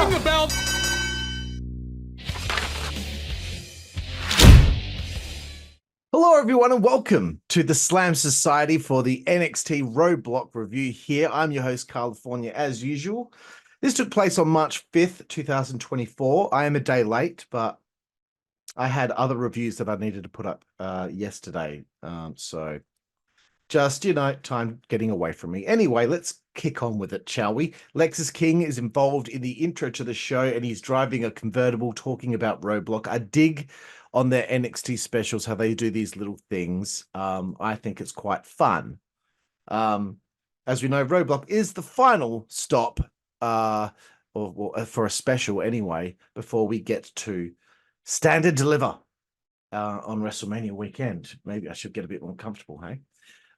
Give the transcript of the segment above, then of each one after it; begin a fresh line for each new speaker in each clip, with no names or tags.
Ring the bell.
Hello, everyone, and welcome to the Slam Society for the NXT Roadblock review here. I'm your host, Karlifornia, as usual. This took place on March 5th, 2024. I am a day late, but I had other reviews that I needed to put up yesterday. So just, time getting away from me. Anyway, let's kick on with it, shall we? Lexus King is involved in the intro to the show, and he's driving a convertible talking about Roadblock. I dig on their NXT specials how they do these little things. I think it's quite fun. As we know, Roadblock is the final stop or for a special anyway, before we get to Stand and Deliver on WrestleMania weekend. Maybe I should get a bit more comfortable, hey?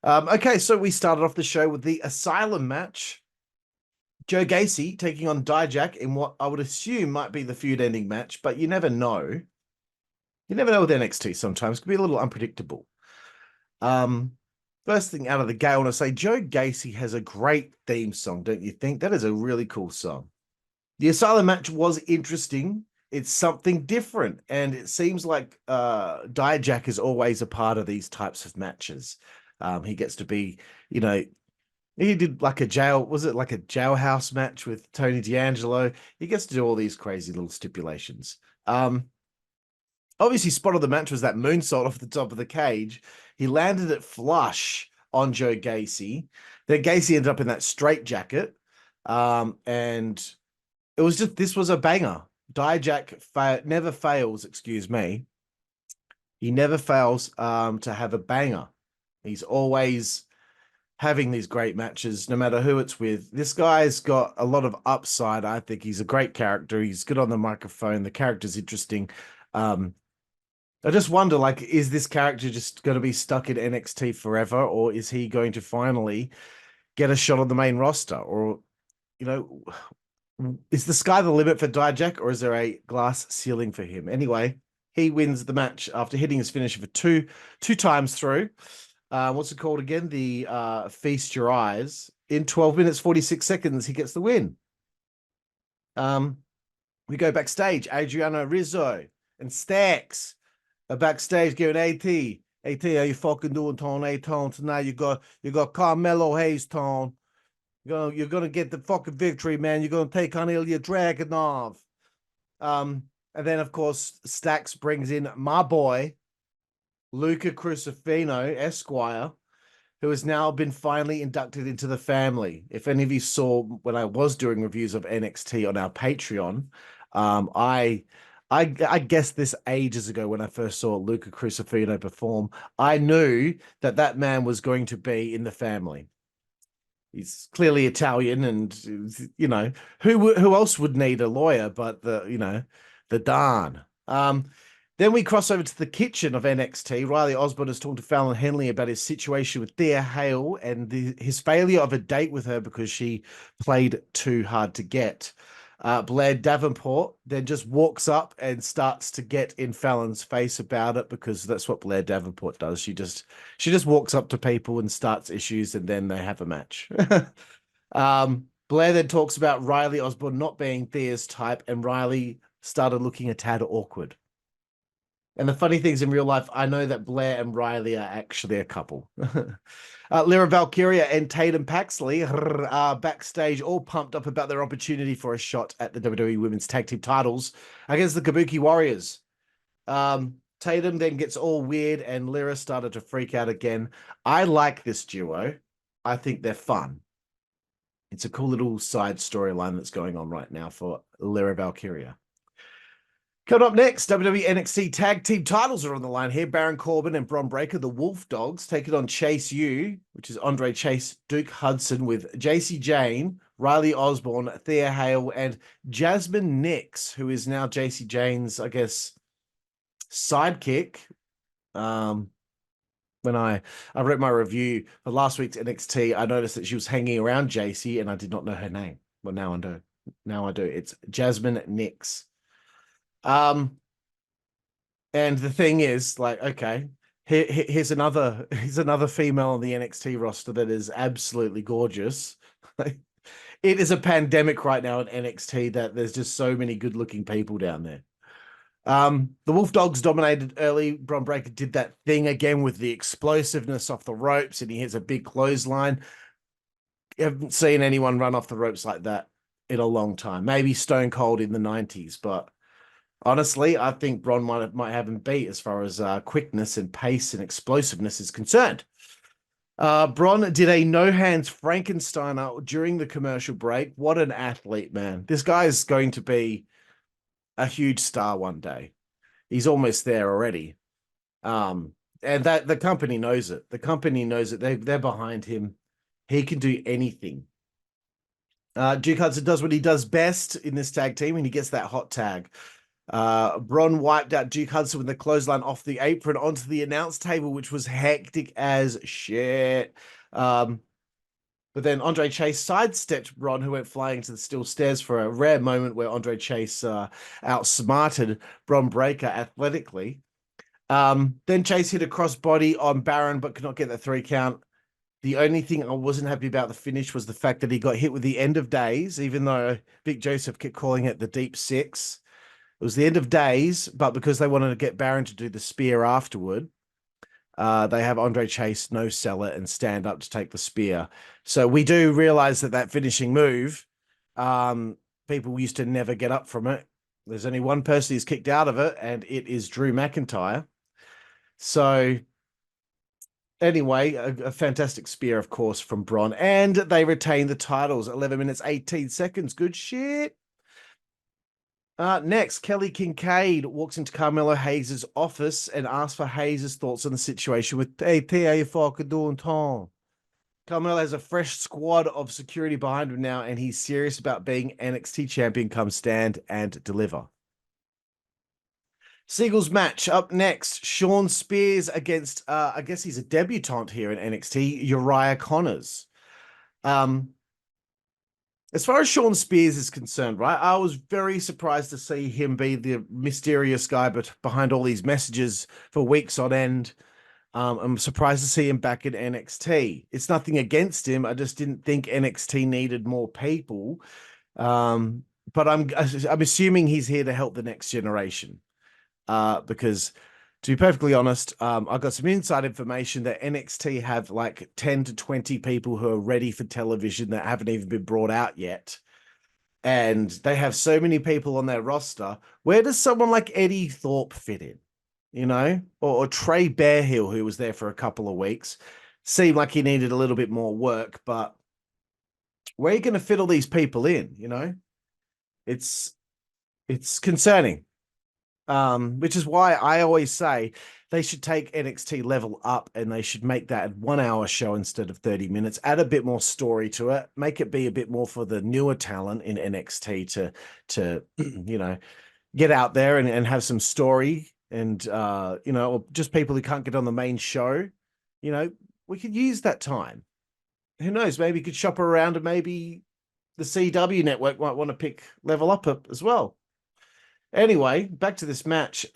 Okay, so we started off the show with the Asylum match. Gacy taking on Dijak in what I would assume might be the feud-ending match, but you never know. You never know with NXT sometimes. It can be a little unpredictable. First thing out of the gate, I want to say Gacy has a great theme song, don't you think? That is a really cool song. The Asylum match was interesting. It's something different, and it seems like Dijak is always a part of these types of matches. He gets to be, he did like a jailhouse match with Tony D'Angelo. He gets to do all these crazy little stipulations. Obviously, spot of the match was that moonsault off the top of the cage. He landed it flush on Gacy. Then Gacy ended up in that straitjacket. And it was this was a banger. Dijak never fails, excuse me. He never fails to have a banger. He's always having these great matches, no matter who it's with. This guy's got a lot of upside. I think he's a great character. He's good on the microphone. The character's interesting. I just wonder, is this character just going to be stuck in NXT forever, or is he going to finally get a shot on the main roster? Or, is the sky the limit for Dijak, or is there a glass ceiling for him? Anyway, he wins the match after hitting his finisher for two times through. What's it called again? The Feast Your Eyes. In 12 minutes, 46 seconds, he gets the win. We go backstage. Adriano Rizzo and Stacks are backstage giving AT, how you fucking doing, Tone? Hey, Tone, tonight you got Carmelo Hayes, Tone. You're gonna get the fucking victory, man. You're gonna take on Ilya Dragunov. And then of course Stacks brings in my boy Luca Crucifino, Esquire, who has now been finally inducted into the family. If any of you saw when I was doing reviews of NXT on our Patreon, I guessed this ages ago when I first saw Luca Crucifino perform. I knew that man was going to be in the family. He's clearly Italian, and who else would need a lawyer but the Don. Then we cross over to the kitchen of NXT. Riley Osborne is talking to Fallon Henley about his situation with Thea Hale and his failure of a date with her because she played too hard to get. Blair Davenport then just walks up and starts to get in Fallon's face about it, because that's what Blair Davenport does. She just walks up to people and starts issues, and then they have a match. Blair then talks about Riley Osborne not being Thea's type, and Riley started looking a tad awkward. And the funny things in real life, I know that Blair and Riley are actually a couple. Lyra, Valkyria, and Tatum Paxley are backstage, all pumped up about their opportunity for a shot at the WWE Women's Tag Team titles against the Kabuki Warriors. Tatum then gets all weird, and Lyra started to freak out again. I like this duo. I think they're fun. It's a cool little side storyline that's going on right now for Lyra Valkyria. Coming up next, WWE NXT Tag Team titles are on the line here. Baron Corbin and Bron Breakker, the Wolf Dogs, take it on Chase U, which is Andre Chase, Duke Hudson, with Jacy Jayne, Riley Osborne, Thea Hale, and Jazmyn Nix, who is now Jacy Jayne's, I guess, sidekick. When I wrote my review for last week's NXT, I noticed that she was hanging around Jacy, and I did not know her name. Well, now I do. It's Jazmyn Nix. And the thing is, okay, here's another female on the NXT roster that is absolutely gorgeous. It is a pandemic right now in NXT that there's just so many good-looking people down there. The Wolf Dogs dominated early. Bron Breakker did that thing again with the explosiveness off the ropes, and he hits a big clothesline. I haven't seen anyone run off the ropes like that in a long time. Maybe Stone Cold in the 90s, but honestly, I think Bron might have him beat as far as quickness and pace and explosiveness is concerned. Bron did a no-hands Frankensteiner during the commercial break. What an athlete, man. This guy is going to be a huge star one day. He's almost there already. And that the company knows it. The company knows it. They're behind him. He can do anything. Duke Hudson does what he does best in this tag team, and he gets that hot tag. Bron wiped out Duke Hudson with the clothesline off the apron onto the announce table, which was hectic as shit. But then Andre Chase sidestepped Bron, who went flying to the steel stairs for a rare moment where Andre Chase outsmarted Bron Breakker athletically. Then Chase hit a crossbody on Baron, but could not get the 3 count. The only thing I wasn't happy about the finish was the fact that he got hit with the end of days, even though Vic Joseph kept calling it the deep 6. It was the end of days, but because they wanted to get Baron to do the spear afterward, they have Andre Chase no sell it and stand up to take the spear. So we do realize that finishing move, people used to never get up from it. There's only one person who's kicked out of it, and it is Drew McIntyre. So anyway, a fantastic spear, of course, from Bron, and they retain the titles. 11 minutes, 18 seconds. Good shit. Next, Kelly Kincaid walks into Carmelo Hayes' office and asks for Hayes' thoughts on the situation with Thea Tom. Carmelo has a fresh squad of security behind him now, and he's serious about being NXT champion come Stand and Deliver. Siegel's match up next. Shawn Spears against, I guess he's a debutant here in NXT, Uriah Connors. As far as Shawn Spears is concerned, right, I was very surprised to see him be the mysterious guy but behind all these messages for weeks on end. I'm surprised to see him back in NXT. It's nothing against him. I just didn't think NXT needed more people. But I'm assuming he's here to help the next generation. Because to be perfectly honest, I got some inside information that NXT have like 10 to 20 people who are ready for television that haven't even been brought out yet. And they have so many people on their roster. Where does someone like Eddie Thorpe fit in? You know, or Trey Bearhill, who was there for a couple of weeks, seemed like he needed a little bit more work, but where are you going to fit all these people in? You know, it's concerning. Which is why I always say they should take NXT level up and they should make that a 1 hour show instead of 30 minutes, add a bit more story to it, make it be a bit more for the newer talent in NXT to you know, get out there and have some story and, you know, or just people who can't get on the main show, you know, we could use that time. Who knows? Maybe you could shop around and maybe the CW network might want to pick level up as well. Anyway, back to this match.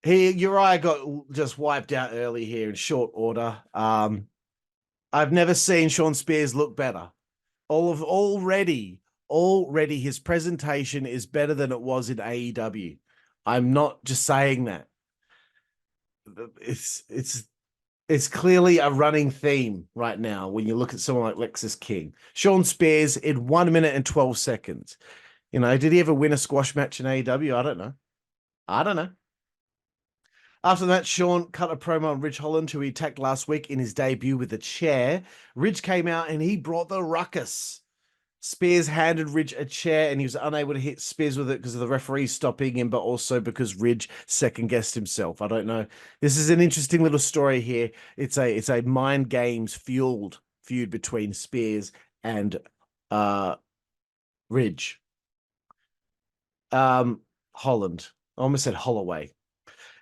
Uriah got just wiped out early here in short order. I've never seen Shawn Spears look better. Already his presentation is better than it was in AEW. I'm not just saying that. It's clearly a running theme right now when you look at someone like Lexis King. Shawn Spears in 1 minute and 12 seconds. You know, did he ever win a squash match in AEW? I don't know. After that, Shawn cut a promo on Ridge Holland, who he attacked last week in his debut with a chair. Ridge came out and he brought the ruckus. Spears handed Ridge a chair and he was unable to hit Spears with it because of the referee stopping him, but also because Ridge second-guessed himself. I don't know. This is an interesting little story here. It's a mind games fueled feud between Spears and Ridge. Holland. I almost said Holloway.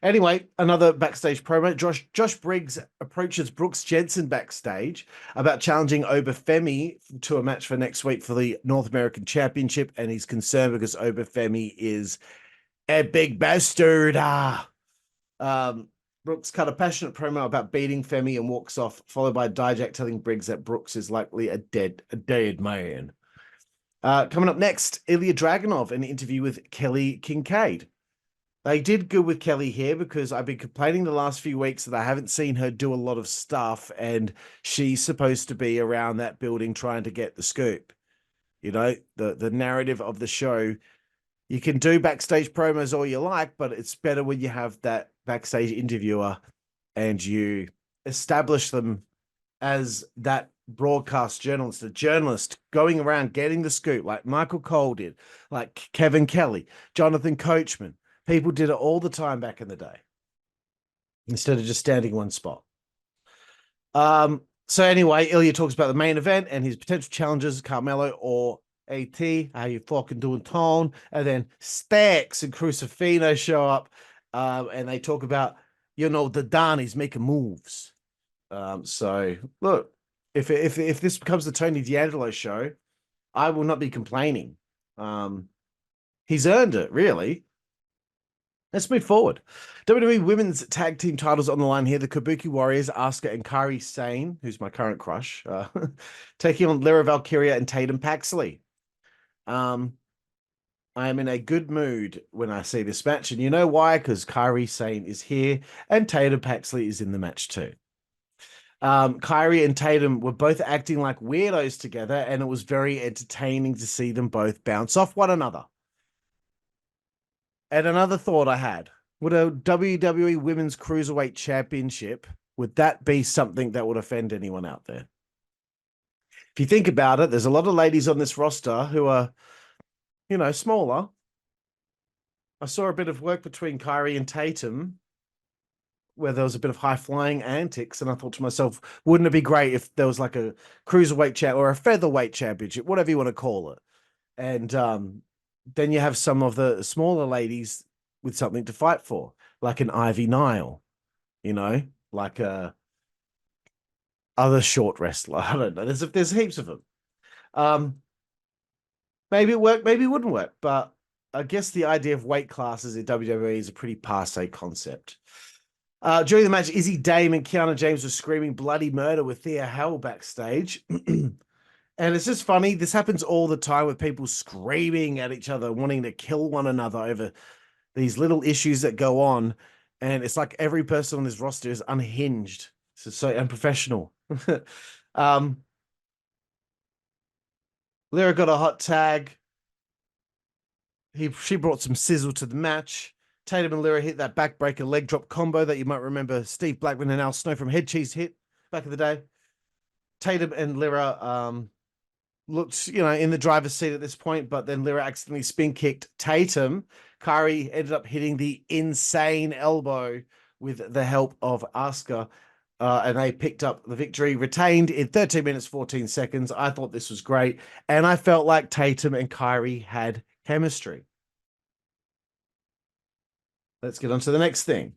Anyway, another backstage promo. Josh Briggs approaches Brooks Jensen backstage about challenging Obafemi to a match for next week for the North American Championship, and he's concerned because Obafemi is a big bastard. Brooks cut a passionate promo about beating Femi and walks off, followed by Dijak telling Briggs that Brooks is likely a dead man. Coming up next, Ilya Dragunov, an interview with Kelly Kincaid. They did good with Kelly here because I've been complaining the last few weeks that I haven't seen her do a lot of stuff, and she's supposed to be around that building trying to get the scoop. You know, the narrative of the show. You can do backstage promos all you like, but it's better when you have that backstage interviewer and you establish them as that broadcast journalist, a journalist going around getting the scoop, like Michael Cole did, like Kevin Kelly, Jonathan Coachman. People did it all the time back in the day instead of just standing one spot. So anyway, Ilya talks about the main event and his potential challenges, Carmelo or AT, how you fucking doing, Tone? And then Stacks and Crucifino show up, and they talk about, the Donnies making moves. So look, if this becomes the Tony D'Angelo show, I will not be complaining. He's earned it, really. Let's move forward. WWE Women's Tag Team titles on the line here. The Kabuki Warriors, Asuka and Kairi Sane, who's my current crush, taking on Lyra, Valkyria, and Tatum Paxley. I am in a good mood when I see this match, and you know why? Because Kairi Sane is here, and Tatum Paxley is in the match too. Kairi and Tatum were both acting like weirdos together, and it was very entertaining to see them both bounce off one another. And another thought I had, would a WWE Women's Cruiserweight Championship, would that be something that would offend anyone out there? If you think about it, there's a lot of ladies on this roster who are, smaller. I saw a bit of work between Kairi and Tatum where there was a bit of high-flying antics, and I thought to myself, wouldn't it be great if there was like a Cruiserweight champ or a Featherweight Championship, whatever you want to call it, and then you have some of the smaller ladies with something to fight for, like an Ivy Nile, like a other short wrestler. I don't know. There's heaps of them. Maybe it worked, maybe it wouldn't work, but I guess the idea of weight classes in WWE is a pretty passe concept. During the match, Izzy Dame and Kiana James were screaming bloody murder with Thea Hell backstage. And it's just funny. This happens all the time with people screaming at each other, wanting to kill one another over these little issues that go on. And it's like every person on this roster is unhinged. So unprofessional. Lyra got a hot tag. She brought some sizzle to the match. Tatum and Lyra hit that backbreaker leg drop combo that you might remember Steve Blackman and Al Snow from Head Cheese hit back in the day. Tatum and Lyra looked, in the driver's seat at this point, but then Lyra accidentally spin kicked Tatum. Kairi ended up hitting the insane elbow with the help of Asuka, and they picked up the victory, retained in 13 minutes, 14 seconds. I thought this was great, and I felt like Tatum and Kairi had chemistry. Let's get on to the next thing.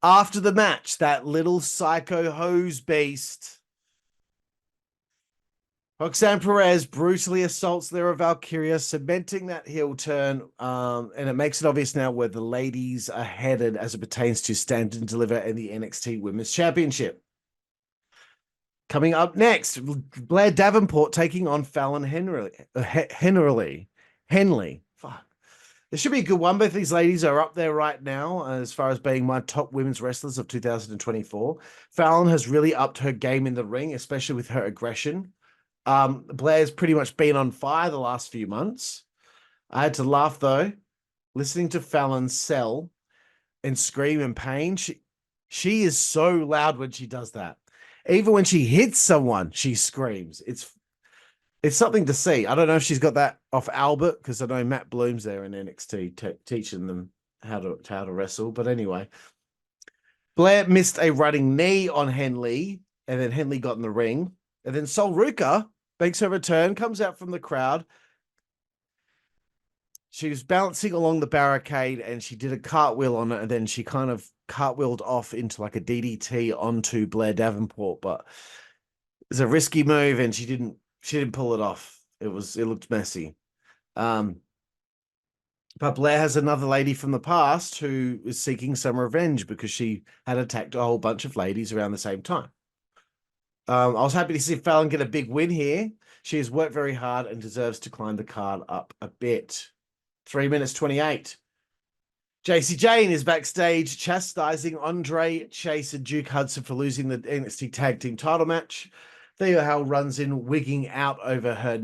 After the match, that little psycho hose beast, Roxanne Perez, brutally assaults Lyra Valkyria, cementing that heel turn, and it makes it obvious now where the ladies are headed as it pertains to Stand and Deliver and the NXT Women's Championship. Coming up next, Blair Davenport taking on Fallon Henley. Fuck. This should be a good one. Both these ladies are up there right now as far as being my top women's wrestlers of 2024. Fallon has really upped her game in the ring, especially with her aggression. Blair's pretty much been on fire the last few months. I had to laugh, though, listening to Fallon sell and scream in pain. She is so loud when she does that. Even when she hits someone, she screams. It's something to see. I don't know if she's got that off Albert, because I know Matt Bloom's there in NXT teaching them how to wrestle. But anyway, Blair missed a running knee on Henley, and then Henley got in the ring. And then Sol Ruka makes her return, comes out from the crowd. She was bouncing along the barricade, and she did a cartwheel on it, and then she kind of cartwheeled off into like a DDT onto Blair Davenport. But it's a risky move, and she didn't pull it off. It looked messy. But Blair has another lady from the past who is seeking some revenge because she had attacked a whole bunch of ladies around the same time. I was happy to see Fallon get a big win here. She has worked very hard and deserves to climb the card up a bit. 3 minutes 28. Jayne is backstage chastising Andre Chase and Duke Hudson for losing the NXT Tag Team title match. Thea runs in, wigging out over her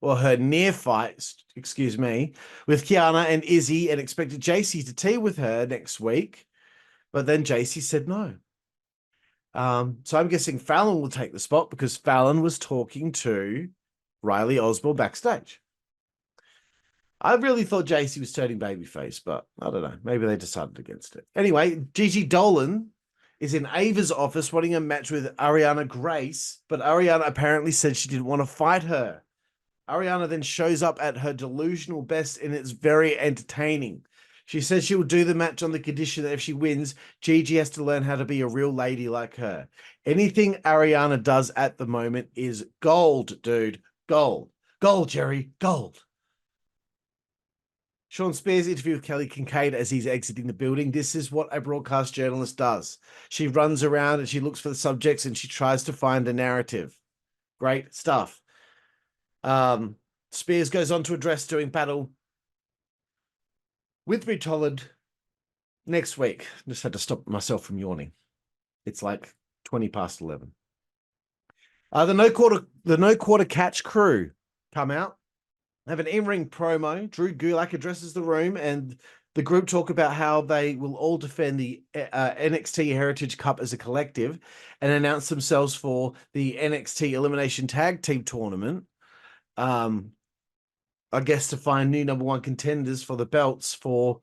her near fight, excuse me, with Kiana and Izzy, and expected Jacy to team with her next week. But then Jacy said no. So I'm guessing Fallon will take the spot because Fallon was talking to Riley Osborne backstage. I really thought Jacy was turning babyface, but I don't know. Maybe they decided against it. Anyway, Gigi Dolan is in Ava's office wanting a match with Ariana Grace, but Ariana apparently said she didn't want to fight her. Ariana then shows up at her delusional best, and it's very entertaining. She says she will do the match on the condition that if she wins, Gigi has to learn how to be a real lady like her. Anything Ariana does at the moment is gold, dude. Gold. Gold, Jerry. Gold. Shawn Spears' interview with Kelly Kincaid as he's exiting the building. This is what a broadcast journalist does. She runs around and she looks for the subjects and she tries to find a narrative. Great stuff. Spears goes on to address doing battle with Bridge Holland next week. Just had to stop myself from yawning. It's like 20 past 11. The no quarter catch crew come out. Have an in-ring promo. Drew Gulak addresses the room, and the group talk about how they will all defend the NXT Heritage Cup as a collective and announce themselves for the NXT Elimination Tag Team Tournament. I guess to find new number one contenders for the belts for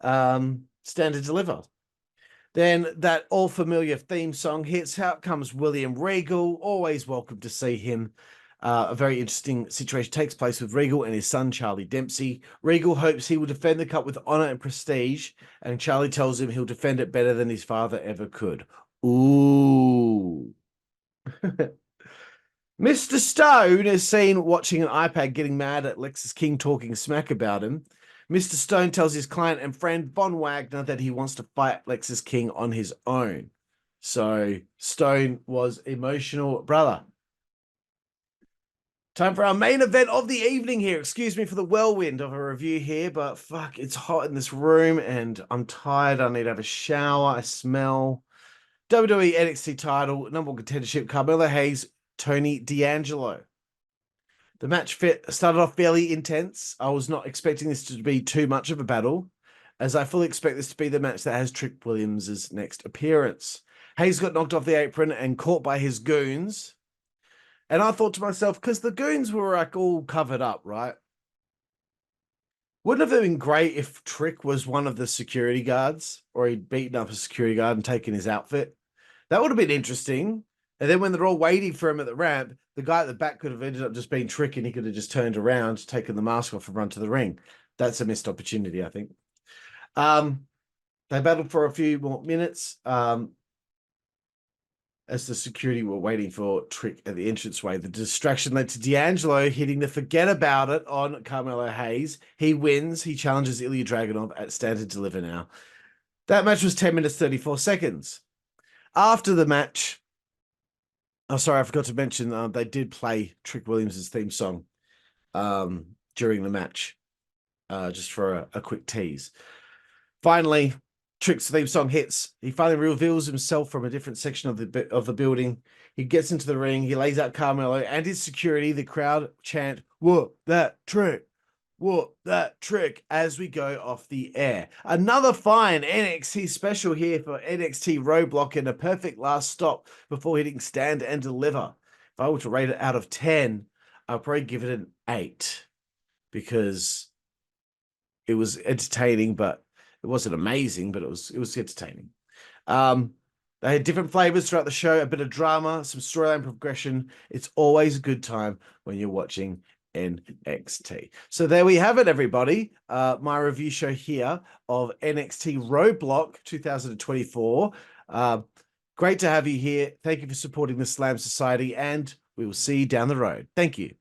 Stand and Deliver. Then that all familiar theme song hits. Out comes William Regal. Always welcome to see him. A very interesting situation takes place with Regal and his son, Charlie Dempsey. Regal hopes he will defend the cup with honor and prestige, and Charlie tells him he'll defend it better than his father ever could. Ooh. Mr. Stone is seen watching an iPad getting mad at Lexis King talking smack about him. Mr. Stone tells his client and friend, Von Wagner, that he wants to fight Lexis King on his own. So Stone was emotional. Brother. Time for our main event of the evening here. Excuse me for the whirlwind of a review here, but fuck, it's hot in this room and I'm tired. I need to have a shower. I smell. WWE NXT title, number one contendership, Carmelo Hayes, Tony D'Angelo. The match started off fairly intense. I was not expecting this to be too much of a battle, as I fully expect this to be the match that has Trick Williams' next appearance. Hayes got knocked off the apron and caught by his goons. And I thought to myself, because the goons were like all covered up, right? Wouldn't it have been great if Trick was one of the security guards, or he'd beaten up a security guard and taken his outfit? That would have been interesting. And then when they're all waiting for him at the ramp, the guy at the back could have ended up just being Trick and he could have just turned around, taken the mask off and run to the ring. That's a missed opportunity, I think. They battled for a few more minutes. As the security were waiting for Trick at the entranceway. The distraction led to D'Angelo hitting the forget about it on Carmelo Hayes. He wins. He challenges Ilya Dragunov at Stand and Deliver now. That match was 10 minutes, 34 seconds. After the match, oh, sorry, I forgot to mention they did play Trick Williams' theme song during the match, just for a quick tease. Finally, Trick's theme song hits. He finally reveals himself from a different section of the building. He gets into the ring. He lays out Carmelo and his security. The crowd chant, "Whoop that Trick! Whoop that Trick!" as we go off the air. Another fine NXT special here for NXT Roadblock and a perfect last stop before hitting Stand and Deliver. If I were to rate it out of 10, I'd probably give it an 8 because it was entertaining, but it wasn't amazing, but it was entertaining. They had different flavors throughout the show, a bit of drama, some storyline progression. It's always a good time when you're watching NXT. So there we have it, everybody. My review show here of NXT Roadblock 2024. Great to have you here. Thank you for supporting the Slam Society, and we will see you down the road. Thank you.